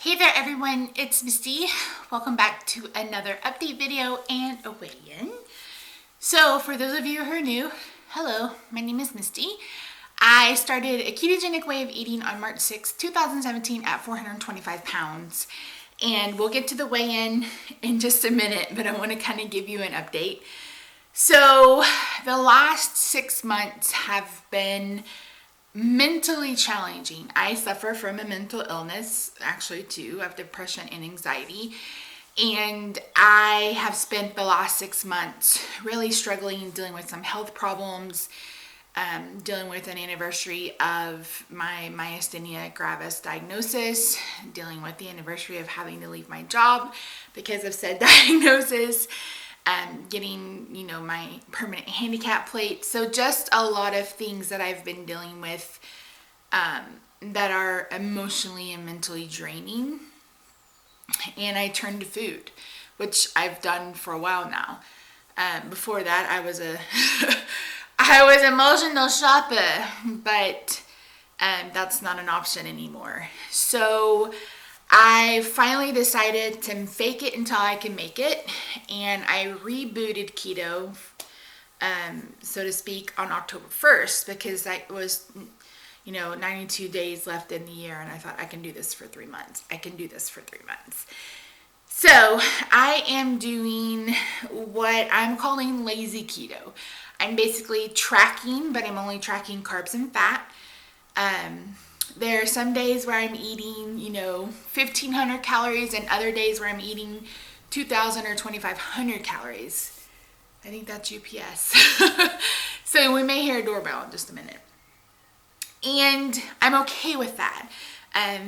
Hey there everyone, it's Misty. Welcome back to another update video and a weigh-in. So for those of you who are new, hello, my name is Misty. I started a ketogenic way of eating on March 6, 2017 at 425 pounds. And we'll get to the weigh-in just a minute, but I want to kind of give you an update. So the last 6 months have been mentally challenging. I suffer from a mental illness, actually too, of depression and anxiety. And I have spent the last 6 months really struggling, dealing with some health problems, dealing with an anniversary of my myasthenia gravis diagnosis, dealing with the anniversary of having to leave my job because of said diagnosis, getting, my permanent handicap plate. So just a lot of things that I've been dealing with that are emotionally and mentally draining. And I turned to food, which I've done for a while now. Before that, I was I was emotional shopper, but that's not an option anymore. So I finally decided to fake it until I can make it, and I rebooted keto, so to speak, on October 1st because that was, 92 days left in the year, and I thought I can do this for 3 months. So I am doing what I'm calling lazy keto. I'm basically tracking, but I'm only tracking carbs and fat. There are some days where I'm eating, 1,500 calories and other days where I'm eating 2,000 or 2,500 calories. I think that's UPS. So we may hear a doorbell in just a minute. And I'm okay with that.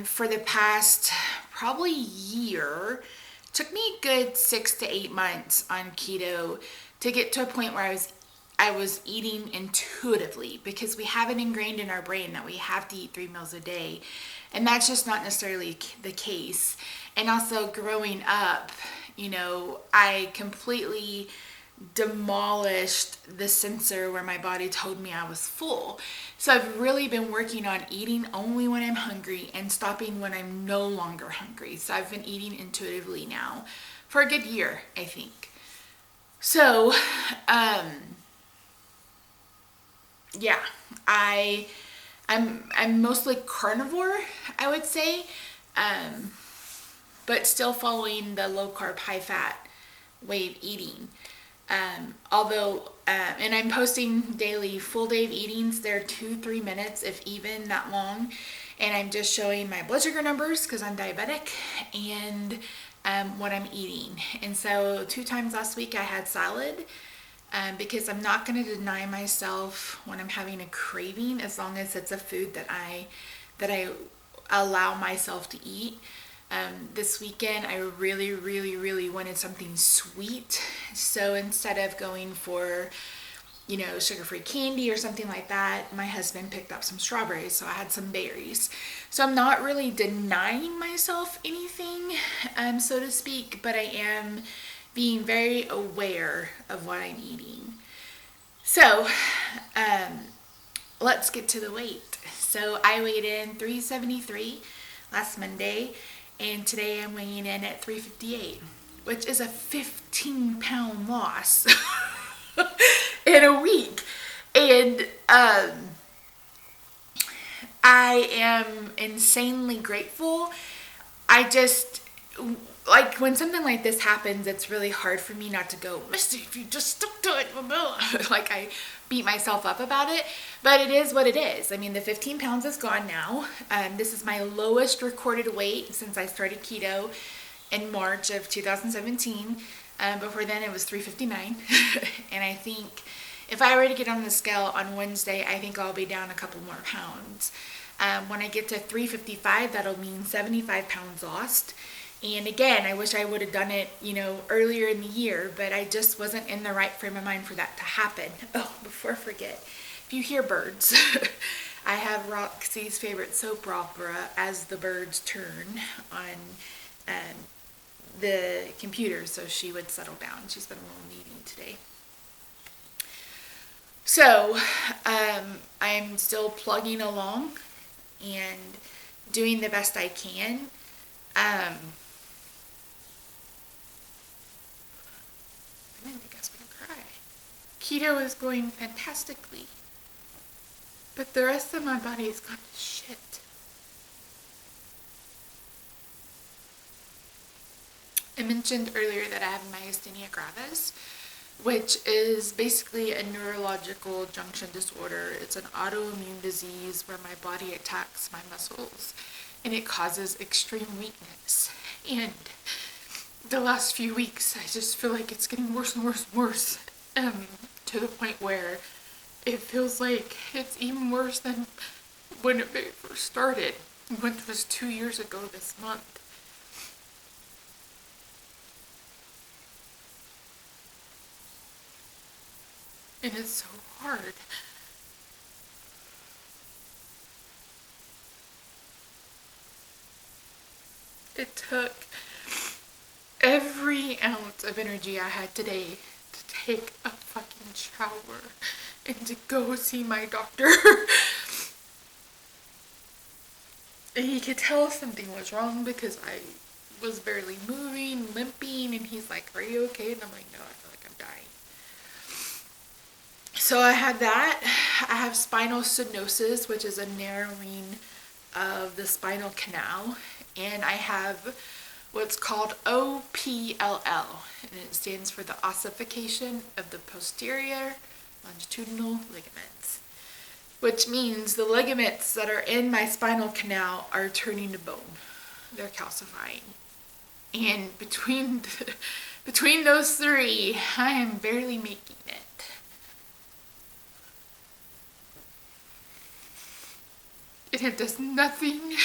For the past probably year, it took me a good 6 to 8 months on keto to get to a point where I was eating intuitively, because we have it ingrained in our brain that we have to eat 3 meals a day, and that's just not necessarily the case. And also growing up, I completely demolished the sensor where my body told me I was full. So I've really been working on eating only when I'm hungry and stopping when I'm no longer hungry. So I've been eating intuitively now for a good year, I think. So, yeah, I'm mostly carnivore, I would say, but still following the low carb, high fat way of eating. And I'm posting daily full day of eatings. They're 2-3 minutes, if even that long. And I'm just showing my blood sugar numbers because I'm diabetic, and what I'm eating. And so 2 times last week I had salad. Because I'm not going to deny myself when I'm having a craving, as long as it's a food that I allow myself to eat. This weekend I really, really, really wanted something sweet. So instead of going for, sugar-free candy or something like that, my husband picked up some strawberries, so I had some berries. So I'm not really denying myself anything, so to speak, but I am being very aware of what I'm eating. So, let's get to the weight. So I weighed in 373 last Monday, and today I'm weighing in at 358, which is a 15-pound loss in a week. And I am insanely grateful. Like, when something like this happens, it's really hard for me not to go, Misty, if you just stuck to it, like I beat myself up about it. But it is what it is. I mean, the 15 pounds is gone now. This is my lowest recorded weight since I started keto in March of 2017. Before then, it was 359. And I think if I were to get on the scale on Wednesday, I think I'll be down a couple more pounds. When I get to 355, that'll mean 75 pounds lost. And again, I wish I would have done it, earlier in the year, but I just wasn't in the right frame of mind for that to happen. Oh, before I forget, if you hear birds, I have Roxy's favorite soap opera, As the Birds Turn, on the computer, so she would settle down. She's been a little needy today. So, I'm still plugging along and doing the best I can. I didn't think I was gonna cry. Keto is going fantastically, but the rest of my body has gone to shit. I mentioned earlier that I have myasthenia gravis, which is basically a neurological junction disorder. It's an autoimmune disease where my body attacks my muscles and it causes extreme weakness. And the last few weeks, I just feel like it's getting worse and worse and worse, to the point where it feels like it's even worse than when it first started, which was 2 years ago this month. And it's so hard. It took every ounce of energy I had today to take a fucking shower and to go see my doctor. And he could tell something was wrong because I was barely moving, limping, and he's like, "Are you okay?" And I'm like, "No, I feel like I'm dying." So I had that. I have spinal stenosis, which is a narrowing of the spinal canal, and I have what's called OPLL, and it stands for the ossification of the posterior longitudinal ligaments, which means the ligaments that are in my spinal canal are turning to bone. They're calcifying. And between those three, I am barely making it. And it does nothing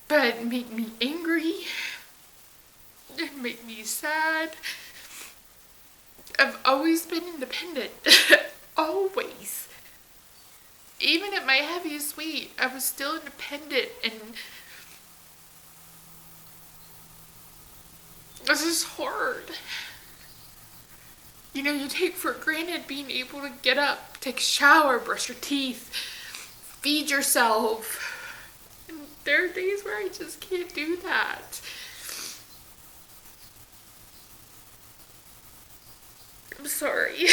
but make me angry and make me sad. I've always been independent. Always. Even at my heaviest weight, I was still independent, and this is hard. You know, you take for granted being able to get up, take a shower, brush your teeth, feed yourself. And there are days where I just can't do that. I'm sorry.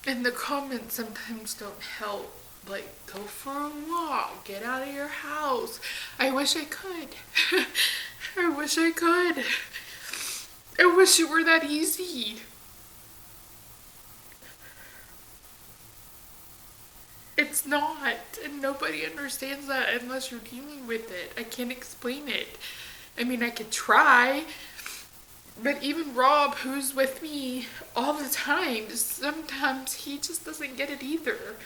And the comments sometimes don't help. Like, go for a walk, get out of your house. I wish I could. I wish I could. I wish it were that easy. It's not, and nobody understands that unless you're dealing with it. I can't explain it. I mean, I could try, but even Rob, who's with me all the time, sometimes he just doesn't get it either.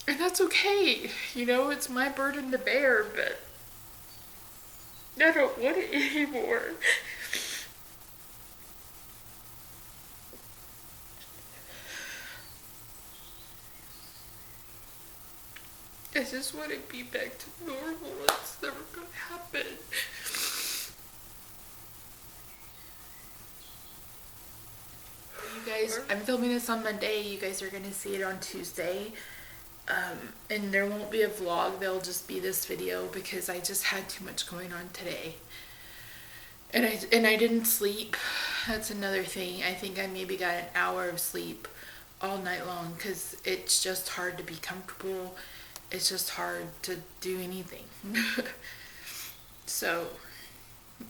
And that's okay. You know, it's my burden to bear, but I don't want it anymore. I just want to be back to normal. It's never gonna happen. You guys, I'm filming this on Monday. You guys are gonna see it on Tuesday. And there won't be a vlog. There'll just be this video because I just had too much going on today. And I didn't sleep. That's another thing. I think I maybe got an hour of sleep all night long because it's just hard to be comfortable. It's just hard to do anything. So,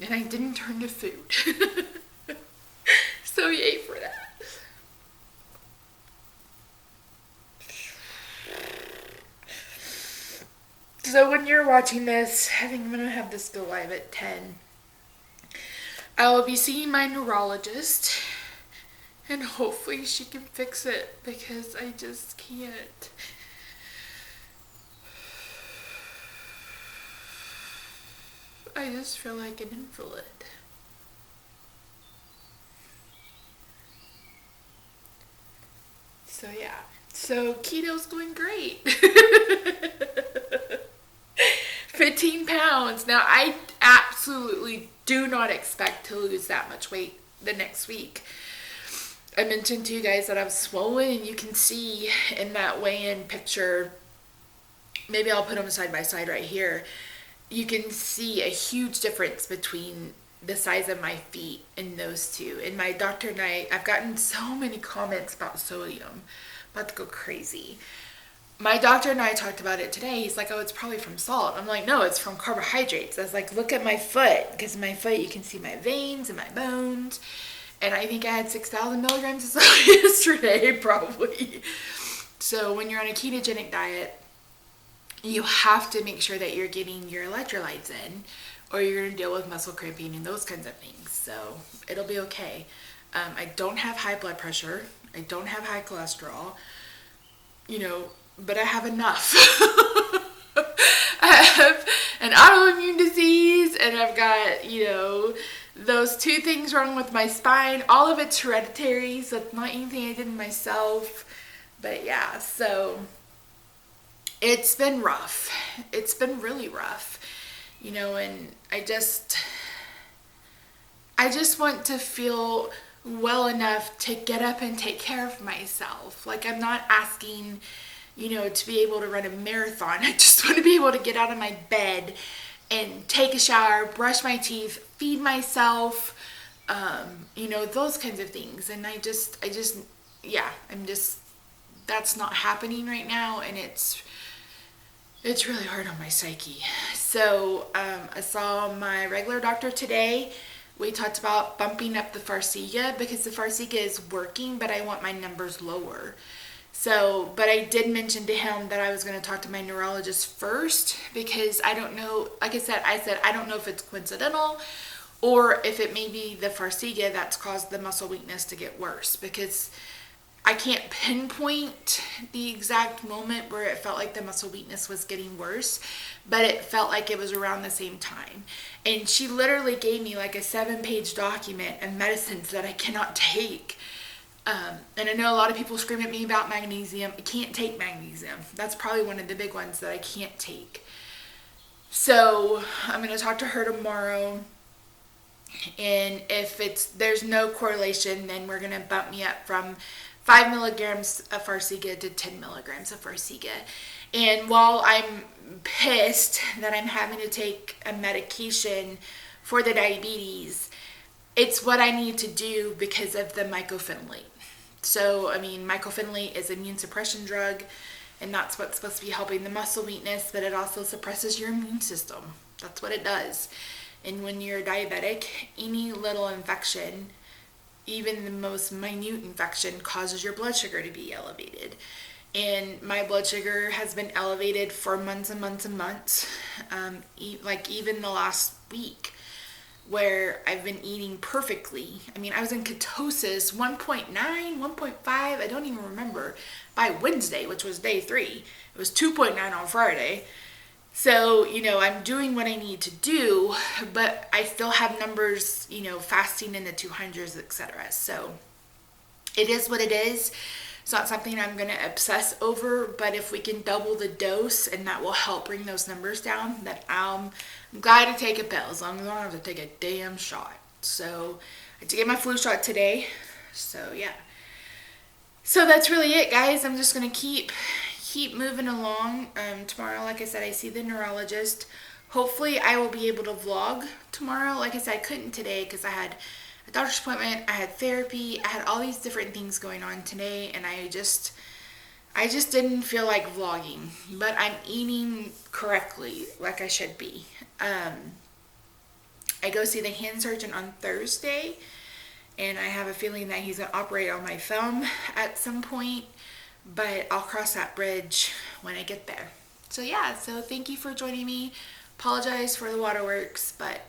and I didn't turn to food. So yay for that. So when you're watching this, I think I'm going to have this go live at 10. I will be seeing my neurologist, and hopefully she can fix it because I just can't. I just feel like an invalid. So yeah, so keto's going great. 15 pounds. Now, I absolutely do not expect to lose that much weight the next week. I mentioned to you guys that I'm swollen, and you can see in that weigh-in picture, maybe I'll put them side by side right here. You can see a huge difference between the size of my feet and those two. And my doctor and I've gotten so many comments about sodium. I'm about to go crazy. My doctor and I talked about it today. He's like, oh, it's probably from salt. I'm like, no, it's from carbohydrates. I was like, look at my foot, because my foot, you can see my veins and my bones. And I think I had 6,000 milligrams of salt yesterday, probably. So when you're on a ketogenic diet, you have to make sure that you're getting your electrolytes in, or you're going to deal with muscle cramping and those kinds of things. So it'll be okay. I don't have high blood pressure. I don't have high cholesterol, but I have enough. I have an autoimmune disease, and I've got, those two things wrong with my spine. All of it's hereditary, so it's not anything I did myself. But yeah, so it's been rough. It's been really rough, and I just want to feel well enough to get up and take care of myself. Like, I'm not asking, to be able to run a marathon. I just want to be able to get out of my bed and take a shower, brush my teeth, feed myself, those kinds of things. And that's not happening right now, and it's really hard on my psyche. So I saw my regular doctor today. We talked about bumping up the Farxiga, because the Farxiga is working, but I want my numbers lower. So, but I did mention to him that I was going to talk to my neurologist first, because I don't know, like I said, I don't know if it's coincidental or if it may be the Farxiga that's caused the muscle weakness to get worse, because I can't pinpoint the exact moment where it felt like the muscle weakness was getting worse, but it felt like it was around the same time. And she literally gave me like a 7-page document of medicines that I cannot take. And I know a lot of people scream at me about magnesium. I can't take magnesium. That's probably one of the big ones that I can't take. So I'm going to talk to her tomorrow. And if there's no correlation, then we're going to bump me up from 5 milligrams of Farxiga to 10 milligrams of Farxiga. And while I'm pissed that I'm having to take a medication for the diabetes, it's what I need to do because of the mycophenolate. So, mycophenolate is an immune suppression drug, and that's what's supposed to be helping the muscle weakness, but it also suppresses your immune system. That's what it does. And when you're diabetic, any little infection, even the most minute infection, causes your blood sugar to be elevated. And my blood sugar has been elevated for months and months and months, like even the last week, where I've been eating perfectly. I was in ketosis 1.9, 1.5, I don't even remember, by Wednesday, which was day 3. It was 2.9 on Friday. So, I'm doing what I need to do, but I still have numbers, fasting in the 200s, etc. So it is what it is. It's not something I'm going to obsess over, but if we can double the dose and that will help bring those numbers down, then I'm glad to take a pill, as long as I don't have to take a damn shot. So I had to get my flu shot today. So yeah. So that's really it, guys. I'm just going to keep moving along. Tomorrow, like I said, I see the neurologist. Hopefully I will be able to vlog tomorrow. Like I said, I couldn't today because I had a doctor's appointment, I had therapy, I had all these different things going on today, and I just didn't feel like vlogging. But I'm eating correctly, like I should be. I go see the hand surgeon on Thursday, and I have a feeling that he's going to operate on my thumb at some point, but I'll cross that bridge when I get there. So yeah, so thank you for joining me. Apologize for the waterworks, but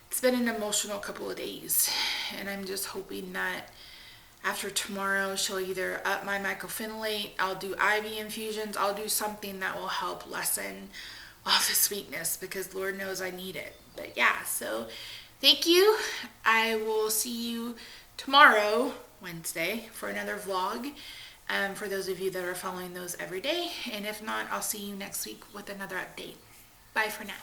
it's been an emotional couple of days, and I'm just hoping that after tomorrow she'll either up my mycophenolate, I'll do IV infusions, I'll do something that will help lessen all this weakness, because Lord knows I need it. But yeah, so thank you. I will see you tomorrow, Wednesday, for another vlog. For those of you that are following those every day, and if not, I'll see you next week with another update. Bye for now.